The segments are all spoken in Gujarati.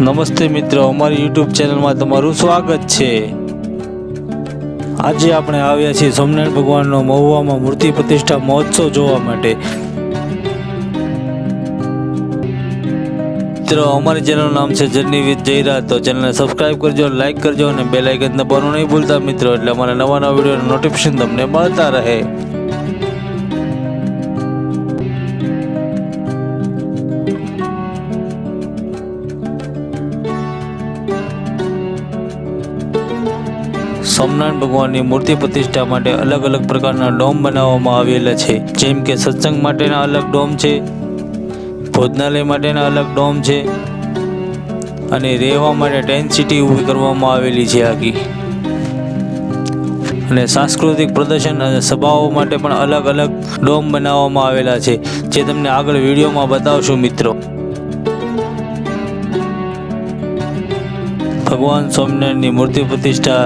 નમસ્તે મિત્રો, અમારી યુટ્યુબ ચેનલમાં તમારું સ્વાગત છે। આજે આપણે આવ્યા છીએ સોમનાથ ભગવાનનો મહુવામાં મૂર્તિ પ્રતિષ્ઠા મહોત્સવ જોવા માટે। મિત્રો, અમારી ચેનલનું નામ છે જર્ની વિથ જયરાજ। તો ચેનલને સબસ્ક્રાઇબ કરજો, લાઇક કરજો અને બેલ આઇકન દબાવવાનું નહીં ભૂલતા મિત્રો, એટલે અમારા નવા વિડીયોનું નોટિફિકેશન તમને મળતા રહે। સોમનાથ ભગવાનની મૂર્તિ પ્રતિષ્ઠા માટે અલગ અલગ પ્રકારના ડોમ બનાવવામાં આવેલા છે, જેમ કે સત્સંગ માટેના અલગ ડોમ છે, ભોજનાલય માટેના અલગ ડોમ છે અને રહેવા માટે ટેન્ટ સિટી ઊભી કરવામાં આવેલી છે આખી। અને સાંસ્કૃતિક પ્રદર્શન અને સભાઓ માટે પણ અલગ અલગ ડોમ બનાવવામાં આવેલા છે, જે તમને આગળ વિડીયોમાં બતાવશું મિત્રો। ભગવાન સોમનાથની મૂર્તિ પ્રતિષ્ઠા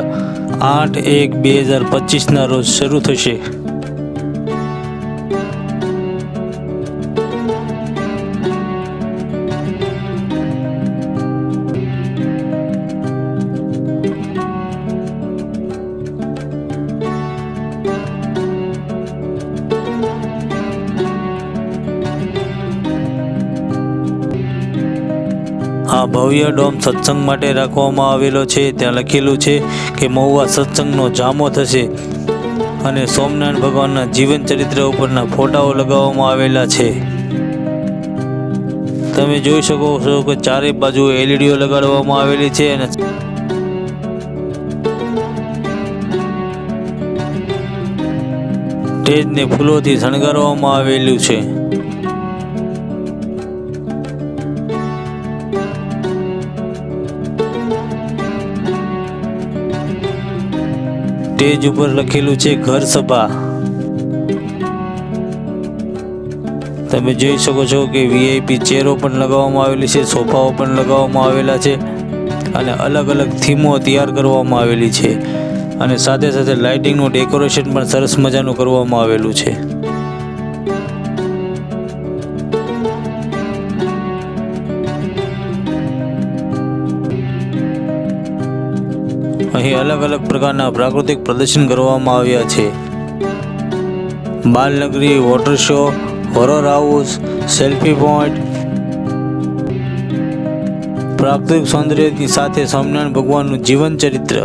8/1/2025 ના રોજ શરૂ થશે। આ ભવ્ય ડોમ સત્સંગ માટે રાખવામાં આવેલો છે। ત્યાં લખેલું છે કે મહુવા સત્સંગનો જામો થશે અને સોમનાથ ભગવાનના જીવન ચરિત્ર ઉપરના ફોટાઓ લગાવવામાં આવેલા છે। તમે જોઈ શકો છો કે ચારે બાજુ એલઈડીઓ લગાડવામાં આવેલી છે અને સ્ટેજને ફૂલોથી શણગારવામાં આવેલું છે। સ્ટેજ ઉપર લખેલું છે ઘર સભા। તમે જોઈ શકો છો કે વીઆઈપી ચેરો પણ લગાવવામાં આવેલી છે, સોફાઓ પણ લગાવવામાં આવેલા છે અને અલગ અલગ થીમો તૈયાર કરવામાં આવેલી છે અને સાથે સાથે લાઇટિંગનું ડેકોરેશન પણ સરસ મજાનું કરવામાં આવેલું છે। અહીં અલગ અલગ પ્રકારના પ્રાકૃતિક પ્રદર્શન કરવામાં આવ્યા છે। Balnagari, water show, horror house, selfie point, પ્રાકૃતિક સૌંદર્યની સાથે સોમનાથ ભગવાનનું જીવન ચરિત્ર,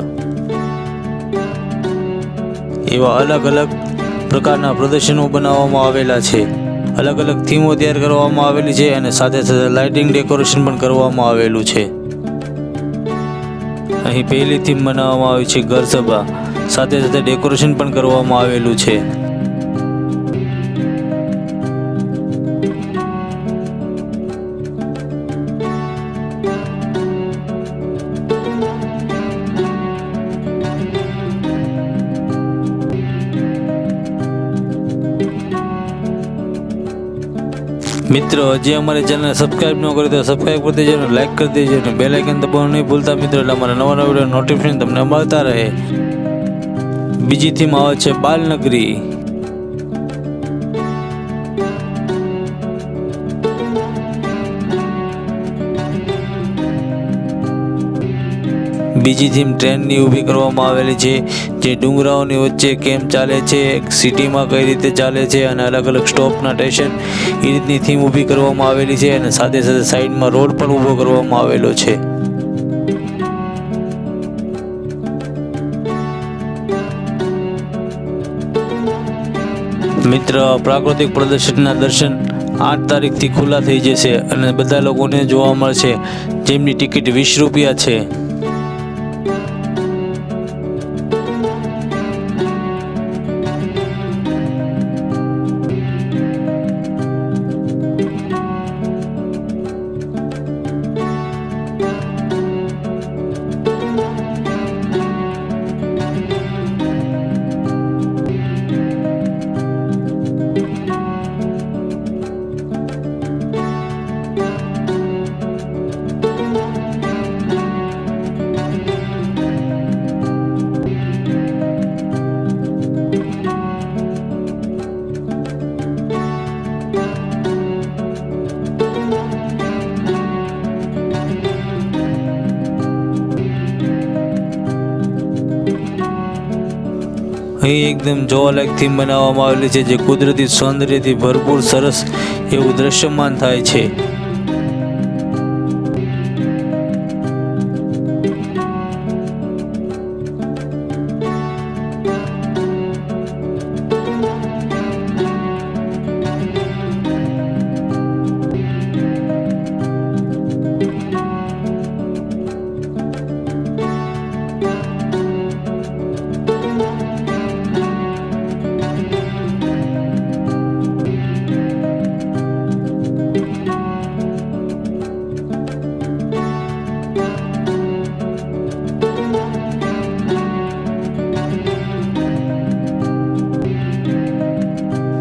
એવા અલગ અલગ પ્રકારના પ્રદર્શનો બનાવવામાં આવેલા છે। અલગ અલગ થીમો તૈયાર કરવામાં આવેલી છે અને સાથે સાથે લાઇટિંગ ડેકોરેશન પણ કરવામાં આવેલું છે। અહીં પહેલી થીમ બનાવવામાં આવી છે ઘર સભા, સાથે સાથે ડેકોરેશન પણ કરવામાં આવેલું છે। મિત્રો, હજી અમારી ચેનલને સબસ્ક્રાઇબ ન કરી તો સબસ્ક્રાઇબ કરી દેજો, લાઇક કરી દેજો અને બેલ આઇકન દબાવવાનું નહીં ભૂલતા મિત્રો, એટલે અમારા નવા વિડીયો નોટિફિકેશન તમને મળતા રહે। બીજી થીમ આવે છે બાલનગરી। બીજી થીમ ટ્રેનની ઊભી કરવામાં આવેલી છે, જે ડુંગરાઓની વચ્ચે કેમ ચાલે છે, સિટીમાં કઈ રીતે ચાલે છે અને અલગ અલગ સ્ટોપના સ્ટેશન એ રીતની થીમ ઊભી કરવામાં આવેલી છે અને સાથે સાથે સાઈડમાં રોડ પણ ઊભો કરવામાં આવેલો છે। મિત્ર, પ્રાકૃતિક પ્રદર્શનના દર્શન 8 તારીખથી ખુલ્લા થઈ જશે અને બધા લોકોને જોવા મળશે, જેમની ટિકિટ 20 રૂપિયા છે। અહીં એકદમ જોવાલાયક થીમ બનાવવામાં આવેલી છે, જે કુદરતી સૌંદર્યથી ભરપૂર સરસ એવું દ્રશ્યમાન થાય છે.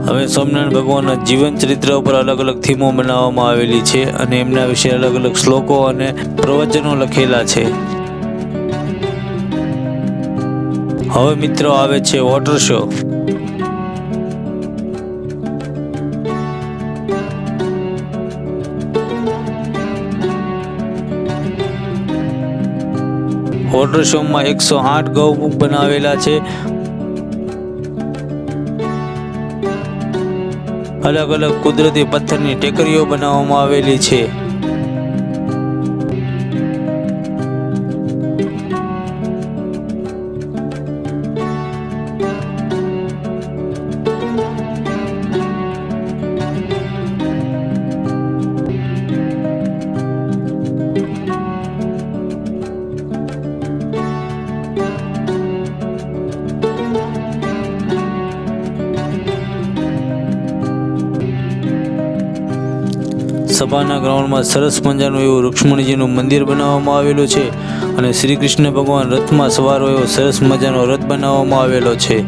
હવે સ્વામિનારાયણ ભગવાનના જીવન ચરિત્ર ઉપર અલગ અલગ થીમો બનાવવામાં આવેલી છે અને એમના વિશે અલગ અલગ શ્લોકો અને પ્રવચનો લખેલા છે. હવે મિત્રો આવે છે વોટર શો. વોટર શોમાં 108 ગૌમુખ બનાવેલા છે. અલગ અલગ કુદરતી પથ્થરની ટેકરીઓ બનાવવામાં આવેલી છે. સભાના ગ્રાઉન્ડમાં સરસ મજાનું એવું રુક્ષ્મણીજીનું મંદિર બનાવવામાં આવેલું છે અને શ્રી કૃષ્ણ ભગવાન રથમાં સવાર હોય એવો સરસ મજાનો રથ બનાવવામાં આવેલો છે.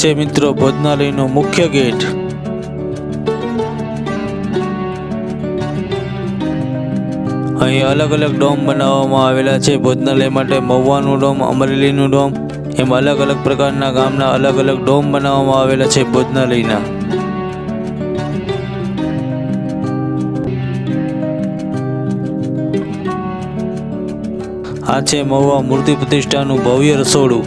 છે મિત્રો ભોજનાલયનો મુખ્ય ગેટ. અહીં અલગ અલગ ડોમ બનાવવામાં આવેલા છે ભોજનાલય માટે. મહુવાનું ડોમ, અમરેલીનું ડોમ, એમ અલગ અલગ પ્રકારના ગામના અલગ અલગ ડોમ બનાવવામાં આવેલા છે ભોજનાલયના. આ છે મહુવા મૂર્તિ પ્રતિષ્ઠાનું ભવ્ય રસોડું.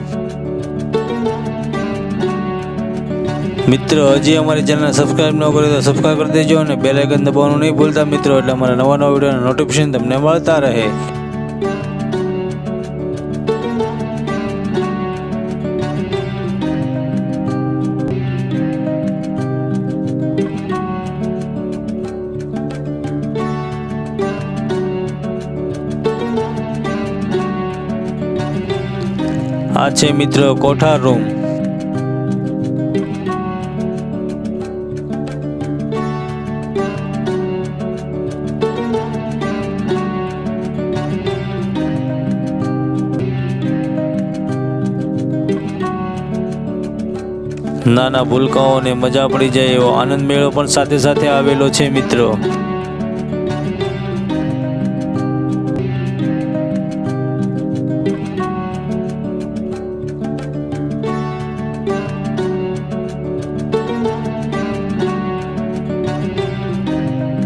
મિત્રો હજી અમારી ચેનલ સબસ્ક્રાઇબ ન કરી તો સબસ્ક્રાઇબ કરી દેજો અને બેલ આઇકન દબાવવાનું નહીં ભૂલતા મિત્રો, એટલે અમારા નવા નવા વિડીયોના નોટિફિકેશન તમને મળતા રહે. આ છે મિત્રો કોઠાર રૂમ. નાના ભૂલકાઓને મજા પડી જાય એવો આનંદ મેળો પણ સાથે સાથે આવેલો છે મિત્રો.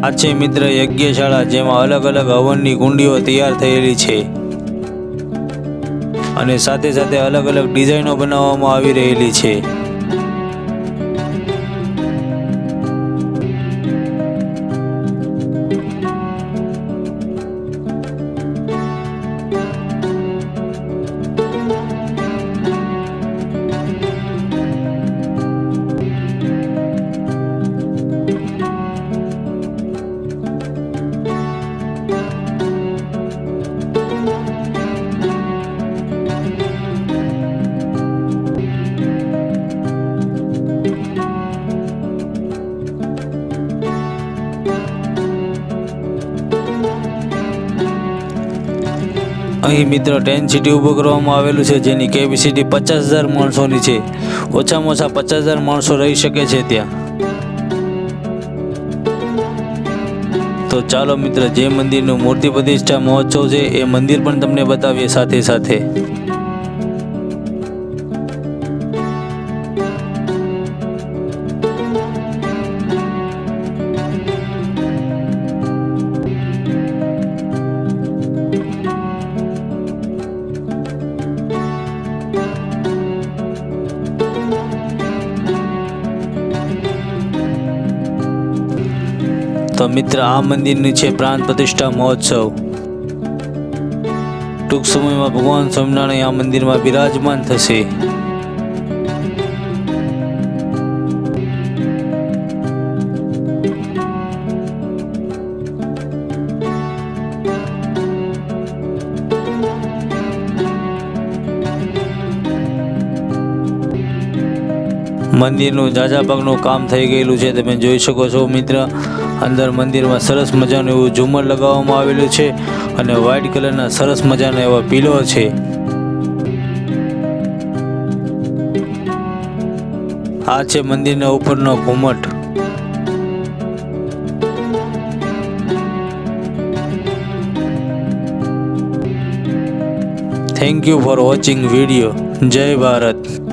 આ છે મિત્ર યજ્ઞશાળા, જેમાં અલગ અલગ હવનની કુંડીઓ તૈયાર થયેલી છે અને સાથે સાથે અલગ અલગ ડિઝાઇનો બનાવવામાં આવી રહેલી છે. અહીં મિત્ર ટેન્ટ સિટી ઊભું કરવામાં આવેલું છે, જેની કેપેસિટી 50,000 માણસોની છે. ઓછામાં ઓછા 50,000 માણસો રહી શકે છે ત્યાં. તો ચાલો મિત્ર, જે મંદિરનું મૂર્તિ પ્રતિષ્ઠા મહોત્સવ છે એ મંદિર પણ તમને બતાવીએ સાથે સાથે. તો મિત્ર, આ મંદિરની છે પ્રાણ પ્રતિષ્ઠા મહોત્સવ. ટૂંક સમયમાં ભગવાન સ્વામિનારાયણ આ મંદિરમાં બિરાજમાન થશે. મંદિરનું ઝાઝા ભાગનું કામ થઈ ગયેલું છે, તમે જોઈ શકો છો મિત્ર. અંદર મંદિરમાં સરસ મજાનું એવું ઝુમર લગાવવામાં આવેલું છે અને વ્હાઇટ કલરના સરસ મજાના એવા પિલો છે. આ છે મંદિરના ઉપરનો ઘુમટ. Thank you for watching video. જય ભારત.